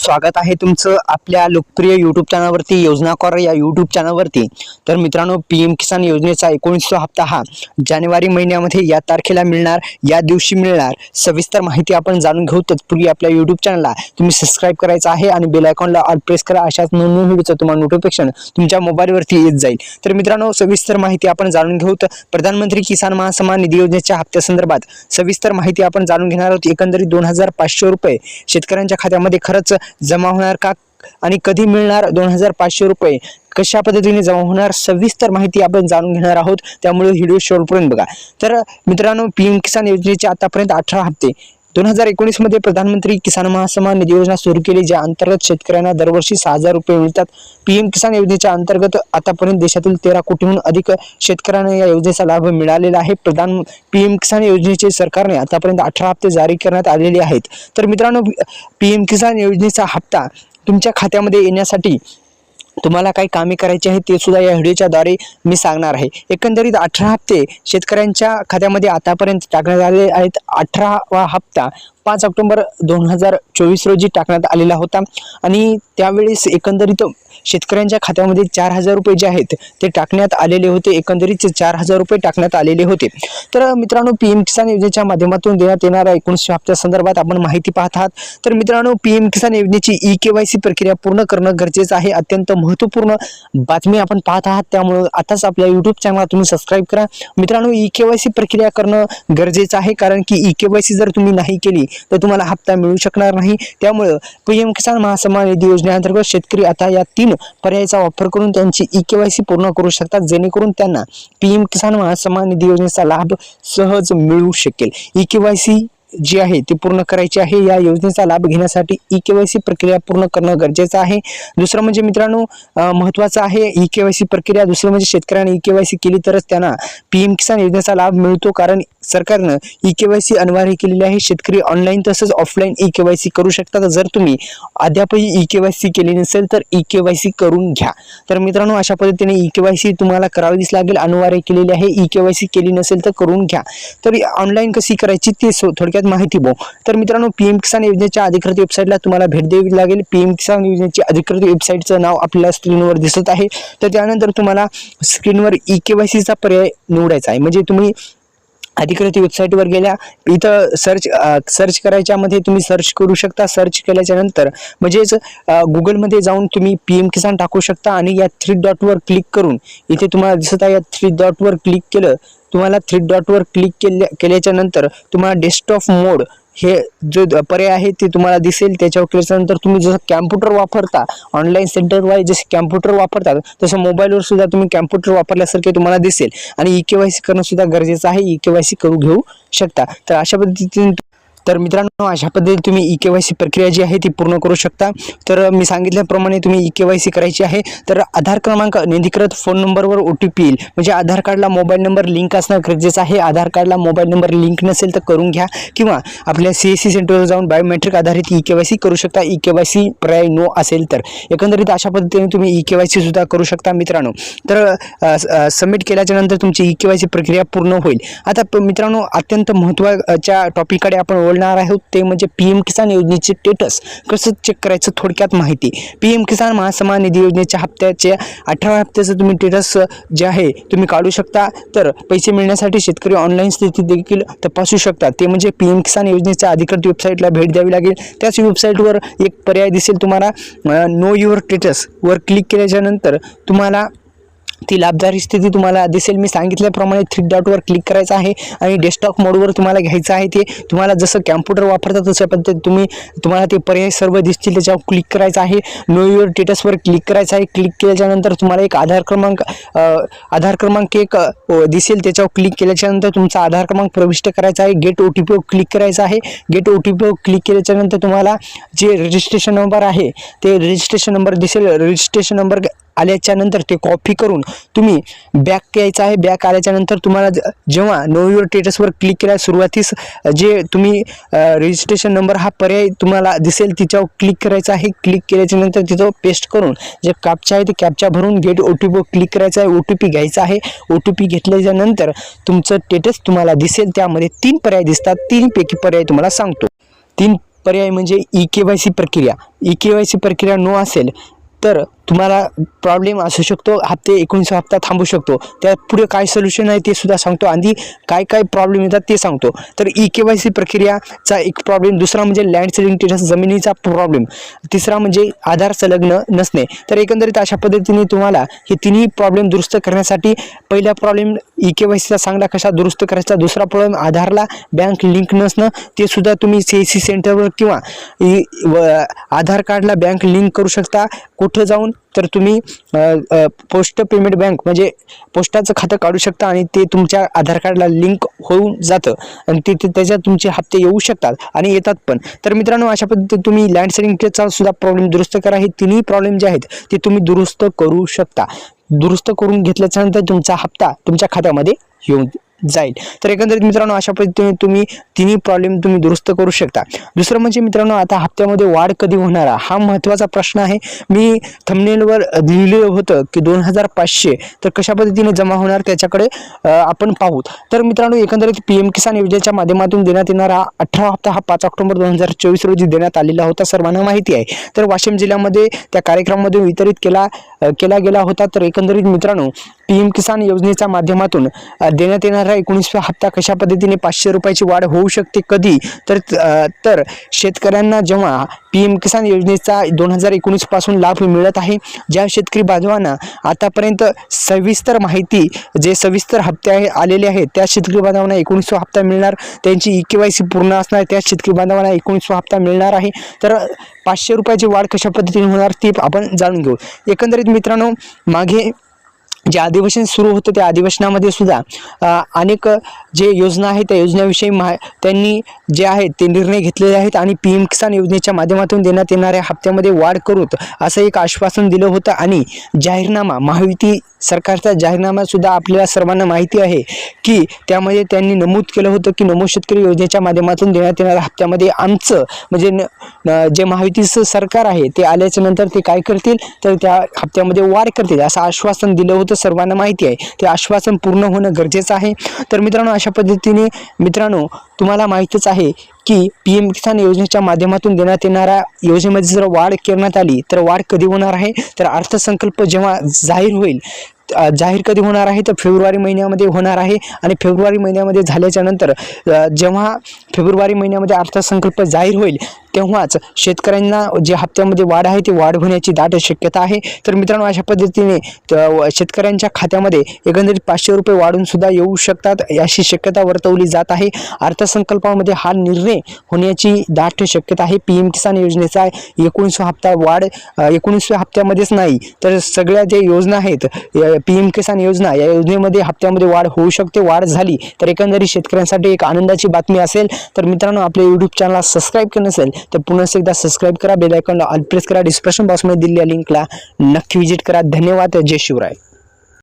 स्वागत आहे तुमचं आपल्या लोकप्रिय यूट्यूब चॅनलवरती योजना कॉर या यूट्यूब चॅनलवरती। तर मित्रांनो, पीएम किसान योजनेचा 19वा हप्ता हा जानेवारी महिन्यामध्ये या तारखेला मिळणार, या दिवशी मिळणार। सविस्तर माहिती आपण जाणून घेऊ। तत्पूर्वी आपल्या यूट्यूब चॅनलला तुम्ही सबस्क्राइब करायचं आहे आणि बेल आयकॉनला ऑल प्रेस करा। अशाच नवीन व्हिडिओचं तुम्हाला नोटिफिकेशन तुमच्या मोबाईलवरती येत जाईल। तर मित्रांनो, सविस्तर माहिती आपण जाणून घेऊ। प्रधानमंत्री किसान महासन्मान निधी योजनेच्या हप्त्यासंदर्भात सविस्तर माहिती आपण जाणून घेणार आहोत। एकंदरीत 2500 रुपये शेतकऱ्यांच्या खात्यामध्ये खरंच जमा होणार का आणि कधी मिळणार 2500 रुपये, कशा पद्धतीने जमा होणार, सविस्तर माहिती आपण जाणून घेणार आहोत। त्यामुळे व्हिडिओ शेवटपर्यंत बघा। तर मित्रांनो, पीएम किसान योजनेचे आतापर्यंत 18 हप्ते 2019 मध्ये प्रधानमंत्री किसान महासन्मान निधी योजना सुरू केली, ज्या अंतर्गत शेतकऱ्यांना दरवर्षी 6000 रुपये मिळतात। पीएम किसान योजनेच्या अंतर्गत आतापर्यंत देशातील 13 कोटीहून अधिक शेतकऱ्यांना या योजनेचा लाभ मिळालेला आहे। पीएम किसान योजनेचे सरकारने आतापर्यंत 18 हप्ते जारी करण्यात आलेले आहेत। तर मित्रांनो, पीएम किसान योजनेचा हप्ता तुमच्या खात्यामध्ये येण्यासाठी तुम्हाला काही कामे करायची आहे ते सुद्धा या व्हिडिओच्या द्वारे मी सांगणार आहे। एकंदरीत 18 हप्ते शेतकऱ्यांच्या खात्यामध्ये आतापर्यंत टाकण्यात आलेले आहेत। 18वा हप्ता 5 ऑक्टोबर 2024 रोजी टाकण्यात आलेला होता आणि त्यावेळेस एकंदरीत शेतकऱ्यांच्या खात्यामध्ये 4000 रुपये जे आहेत ते टाकण्यात आलेले होते। एकंदरीत 4000 रुपये टाकण्यात आलेले होते। तर मित्रांनो, पीएम किसान योजनेच्या माध्यमातून देण्यात येणाऱ्या 19 हप्त्या संदर्भात आपण माहिती पाहत आहात। तर मित्रांनो, पीएम किसान योजनेची ई-केवायसी प्रक्रिया पूर्ण करणं गरजेचं आहे। अत्यंत महत्त्वपूर्ण बातमी आपण पाहत आहात, त्यामुळे आताच आपल्या यूट्यूब चॅनलला तुम्ही सबस्क्राइब करा। मित्रांनो, ई-केवायसी प्रक्रिया करणं गरजेचं आहे, कारण की ई-केवायसी जर तुम्ही नाही केली तर तुम्हाला हप्ता मिळू शकणार नाही। त्यामुळे पीएम किसान महासन्मान निधी योजनेअंतर्गत शेतकरी आता या 3 पर्यायाचा वापर करून त्यांची ई-केवायसी पूर्ण करू शकतात, जेणेकरून त्यांना पीएम किसान महासन्मान निधी योजनेचा लाभ सहज मिळू शकेल। ई-केवायसी जी आहे ती पूर्ण करायची आहे। या योजनेचा लाभ घेण्यासाठी ई-केवायसी प्रक्रिया पूर्ण करणं गरजेचं आहे। दुसरं म्हणजे मित्रांनो, महत्त्वाचं आहे ई-केवायसी प्रक्रिया। दुसरं म्हणजे शेतकऱ्यांनी ई-केवायसी केली तरच त्यांना पीएम किसान योजनेचा लाभ मिळतो, कारण सरकारनं ई-केवायसी अनिवार्य केलेली आहे। शेतकरी ऑनलाईन तसंच ऑफलाईन ई-केवायसी करू शकतात। जर तुम्ही अद्यापही ई-केवायसी केली नसेल तर ई-केवायसी करून घ्या। तर मित्रांनो, अशा पद्धतीने ई-केवायसी तुम्हाला करावीच लागेल, अनिवार्य केलेली आहे। ई-केवायसी केली नसेल तर करून घ्या। तर ऑनलाईन कशी करायची ते थोडक्यात माहिती बघू। तर मित्रांनो, पीएम किसान योजनेच्या अधिकृत वेबसाईटला तुम्हाला भेट द्यावी लागेल। पीएम किसान योजनेची अधिकृत वेबसाईटचं नाव आपल्याला स्क्रीनवर दिसत आहे। तर त्यानंतर तुम्हाला स्क्रीनवर ई-केवायसीचा पर्याय निवडायचा आहे। म्हणजे तुम्ही अधिकृत वेबसाईटवर गेल्या, इथं सर्च करायच्या मध्ये तुम्ही सर्च करू शकता। सर्च केल्याच्या नंतर म्हणजेच गुगलमध्ये जाऊन तुम्ही पीएम किसान टाकू शकता आणि या 3 डॉटवर क्लिक करून इथे तुम्हाला दिसत आहे, या 3 डॉटवर क्लिक केलं, तुम्हाला 3 डॉटवर क्लिक केल्याच्या नंतर तुम्हाला डेस्कटॉप मोड हे जो पर्याय आहे ते तुम्हाला दिसेल। त्याच्यावर केल्यानंतर तुम्ही जसं कॅम्प्युटर वापरता, ऑनलाईन सेंटर वाईज जसे कॅम्प्युटर वापरतात तसं मोबाईलवर सुद्धा तुम्ही कॅम्प्युटर वापरल्यासारखे तुम्हाला दिसेल आणि ई-केवायसी करणं सुद्धा गरजेचं आहे। ई-केवायसी करू घेऊ शकता। तर अशा पद्धतीने अशा पद्धतीने तुम्ही ई-केवायसी प्रक्रिया जी आहे ती पूर्ण करू शकता। तर मी सांगितल्याप्रमाणे तुम्ही ई-केवायसी करायची आहे। तर आधार क्रमांक, नोंदणीकृत फोन नंबरवर OTP येईल, म्हणजे आधार कार्डला मोबाईल नंबर लिंक असणं गरजेचं आहे। आधार कार्डला मोबाईल नंबर लिंक नसेल तर करून घ्या, किंवा आपल्या CSC सेंटरवर जाऊन बायोमेट्रिक आधारित ई-केवायसी करू शकता। ई-केवायसी पर्याय नो असेल तर एकंदरीत अशा पद्धतीने तुम्ही ई-केवायसी सुद्धा करू शकता मित्रांनो। तर सबमिट केल्याच्या नंतर तुमची ई-केवायसी प्रक्रिया पूर्ण होईल। आता मित्रांनो, अत्यंत महत्त्वाच्या टॉपिककडे आपण आहोत, ते म्हणजे पीएम किसान योजनेचे स्टेटस कसं चेक करायचं। थोडक्यात माहिती, पीएम किसान महासन्मान निधी योजनेच्या हप्त्याचे 18 हप्त्याचं तुम्ही स्टेटस जे आहे तुम्ही काढू शकता। तर पैसे मिळण्यासाठी शेतकरी ऑनलाईन स्थिती देखील तपासू शकतात। ते म्हणजे पीएम किसान योजनेच्या अधिकृत वेबसाईटला भेट द्यावी लागेल। त्याच वेबसाईटवर एक पर्याय दिसेल तुम्हाला, नो युअर स्टेटस वर क्लिक केल्याच्या नंतर तुम्हाला ती लाभदायी स्थिती तुम्हाला दिसेल। मी सांगितल्याप्रमाणे 3 डॉटवर क्लिक करायचं आहे आणि डेस्कटॉप मोडवर तुम्हाला घ्यायचं आहे। ते तुम्हाला जसं कॅम्प्युटर वापरतात तशा पद्धतीने तुम्हाला ते पर्याय सर्व दिसतील, त्याच्यावर क्लिक करायचं आहे। नो युअर स्टेटसवर क्लिक करायचं आहे। क्लिक केल्याच्या नंतर तुम्हाला एक आधार क्रमांक एक दिसेल, त्याच्यावर क्लिक केल्याच्या नंतर तुमचा आधार क्रमांक प्रविष्ट करायचा आहे। गेट OTP वर क्लिक करायचं आहे। गेट OTP वर क्लिक केल्याच्या नंतर तुम्हाला जे रजिस्ट्रेशन नंबर आहे ते रजिस्ट्रेशन नंबर दिसेल। रजिस्ट्रेशन नंबर आल्याच्या नंतर ते कॉपी करून तुम्ही बॅक यायचं आहे। बॅक आल्याच्या नंतर तुम्हाला जेव्हा नो युअर स्टेटसवर क्लिक केल्या सुरुवातीस जे तुम्ही रजिस्ट्रेशन नंबर हा पर्याय तुम्हाला दिसेल, तिच्यावर क्लिक करायचं आहे। क्लिक केल्याच्या नंतर तिथं पेस्ट करून जे कॅप्चा आहे ते कॅप्चा भरून गेट OTP वर क्लिक करायचं आहे। OTP घ्यायचा आहे। OTP घेतल्याच्या नंतर तुमचं स्टेटस तुम्हाला दिसेल। त्यामध्ये 3 पर्याय दिसतात, 3 पैकी पर्याय तुम्हाला सांगतो। 3 पर्याय म्हणजे ई-KYC प्रक्रिया. ई-KYC प्रक्रिया नो असेल तर तुम्हाला प्रॉब्लेम असू शकतो, हप्ते 19 हप्ता थांबू शकतो. त्या पुढे काय सोल्युशन आहे ते सुद्धा सांगतो आणि काय काय प्रॉब्लेम येतात ते सांगतो. तर ई-KYC प्रक्रियाचा एक प्रॉब्लेम, दुसरा म्हणजे लँड सेलिंग स्टेटस जमिनीचा प्रॉब्लेम, तिसरा म्हणजे आधार संलग्न नसणे. तर एकंदरीत अशा पद्धतीने तुम्हाला हे तिन्ही प्रॉब्लेम दुरुस्त करण्यासाठी पहिला प्रॉब्लेम ई-KYCचा चांगला कशा दुरुस्त करायचा, दुसरा प्रॉब्लेम आधारला बँक लिंक नसणं, ते सुद्धा तुम्ही CSC सेंटरवर किंवा आधार कार्डला बँक लिंक करू शकता. कुठं जाऊन तर तुम्ही पोस्ट पेमेंट बँक म्हणजे पोस्टाचं खातं काढू शकता आणि ते तुमच्या आधार कार्डला लिंक होऊन जातं आणि तिथे त्याच्यात तुमचे हप्ते येऊ शकतात आणि येतात पण. तर मित्रांनो, अशा पद्धतीने तुम्ही लँड सेलिंगचा सुद्धा प्रॉब्लेम दुरुस्त करा. हे तिन्ही प्रॉब्लेम जे आहेत ते तुम्ही दुरुस्त करू शकता. दुरुस्त करून घेतल्याच्या नंतर तुमचा हप्ता तुमच्या खात्यामध्ये येऊन जाईल. तर एकंदरीत मित्रांनो, अशा पद्धतीने तुम्ही तिन्ही प्रॉब्लेम तुम्ही दुरुस्त करू शकता. दुसरं म्हणजे मित्रांनो, आता हप्त्यामध्ये वाढ कधी होणार हा महत्त्वाचा प्रश्न आहे. मी थंबनेलवर लिहिलेलं होतं की 2500 तर कशा पद्धतीने जमा होणार त्याच्याकडे आपण पाहू. तर मित्रांनो, एकंदरीत PM किसान योजनेच्या माध्यमातून देण्यात येणारा 18 हप्ता हा 5 ऑक्टोबर 2024 रोजी देण्यात आलेला होता, सर्वांना माहिती आहे. तर वाशिम जिल्ह्यामध्ये त्या कार्यक्रमामध्ये वितरित केला गेला होता. तर एकंदरीत मित्रांनो, PM किसान योजनेच्या माध्यमातून देण्यात येणारा 19वा हप्ता कशा पद्धतीने 500 रुपयाची वाढ होऊ शकते कधी, तर शेतकऱ्यांना जेव्हा PM किसान योजनेचा 2019 पासून लाभ मिळत आहे, ज्या शेतकरी बांधवांना आतापर्यंत सविस्तर माहिती जे सविस्तर हप्ते आलेले आहेत त्या शेतकरी बांधवांना 19वा हप्ता मिळणार. त्यांची ई-KYC पूर्ण असणार त्या शेतकरी बांधवांना 19वा हप्ता मिळणार आहे. तर 500 रुपयाची वाढ कशा पद्धतीने होणार ती आपण जाणून घेऊ. एकंदरीत मित्रांनो, मागे जे अधिवेशन सुरू होतं त्या अधिवेशनामध्ये सुद्धा अनेक जे योजना आहेत त्या योजनेविषयी त्यांनी जे आहेत ते निर्णय घेतलेले आहेत आणि PM किसान योजनेच्या माध्यमातून देण्यात येणाऱ्या हप्त्यामध्ये वाढ करू असं एक आश्वासन दिलं होतं. आणि जाहीरनामा, महायुती सरकारचा जाहीरनामा सुद्धा आपल्याला सर्वांना माहिती आहे की त्यामध्ये त्यांनी नमूद केलं होतं की नमो शेतकरी योजनेच्या माध्यमातून देण्यात येणाऱ्या हप्त्यामध्ये आमचं म्हणजे जे महायुतीचं सरकार आहे ते आल्याच्या नंतर ते काय करतील तर त्या हप्त्यामध्ये वाढ करतील असं आश्वासन दिलं होतं, सर्वांना माहिती आहे. ते आश्वासन पूर्ण होणं गरजेचं आहे. तर मित्रांनो, अशा पद्धतीने मित्रांनो तुम्हाला माहितीच आहे की PM किसान योजनेच्या माध्यमातून देण्यात येणाऱ्या योजनेमध्ये जर वाढ करण्यात आली तर वाढ कधी होणार आहे तर अर्थसंकल्प जेव्हा जाहीर होईल, जाहीर कधी होणार आहे तर फेब्रुवारी महिन्यामध्ये होणार आहे. आणि फेब्रुवारी महिन्यामध्ये झाल्याच्या नंतर जेव्हा फेब्रुवारी महिन्यामध्ये अर्थसंकल्प जाहीर होईल तेव्हाच शेतकऱ्यांना जे हप्त्यामध्ये वाढ आहे ती वाढ होण्याची दाट शक्यता आहे. तर मित्रांनो, अशा पद्धतीने शेतकऱ्यांच्या खात्यामध्ये एकंदरीत 500 रुपये वाढून सुद्धा येऊ शकतात अशी शक्यता वर्तवली जात आहे. अर्थसंकल्पामध्ये हा निर्णय होण्याची दाट शक्यता आहे. PM किसान योजनेचा 19वा हप्ता वाढ 19व्या हप्त्यामध्येच नाही तर सगळ्या जे योजना आहेत PM किसान योजना या योजनेमध्ये हप्त्यामध्ये वाढ होऊ शकते. वाढ झाली तर एकंदरीत शेतकऱ्यांसाठी एक आनंदाची बातमी असेल. तर मित्रांनो, आपल्या YouTube चॅनलला सबस्क्राईब केलं नसेल तर पुन्हा एकदा सबस्क्राईब करा, बेल आयकॉनला ऑल प्रेस करा, डिस्क्रिप्शन बॉक्समध्ये दिलेल्या लिंकला नक्की विजिट करा. धन्यवाद. जय शिवराय.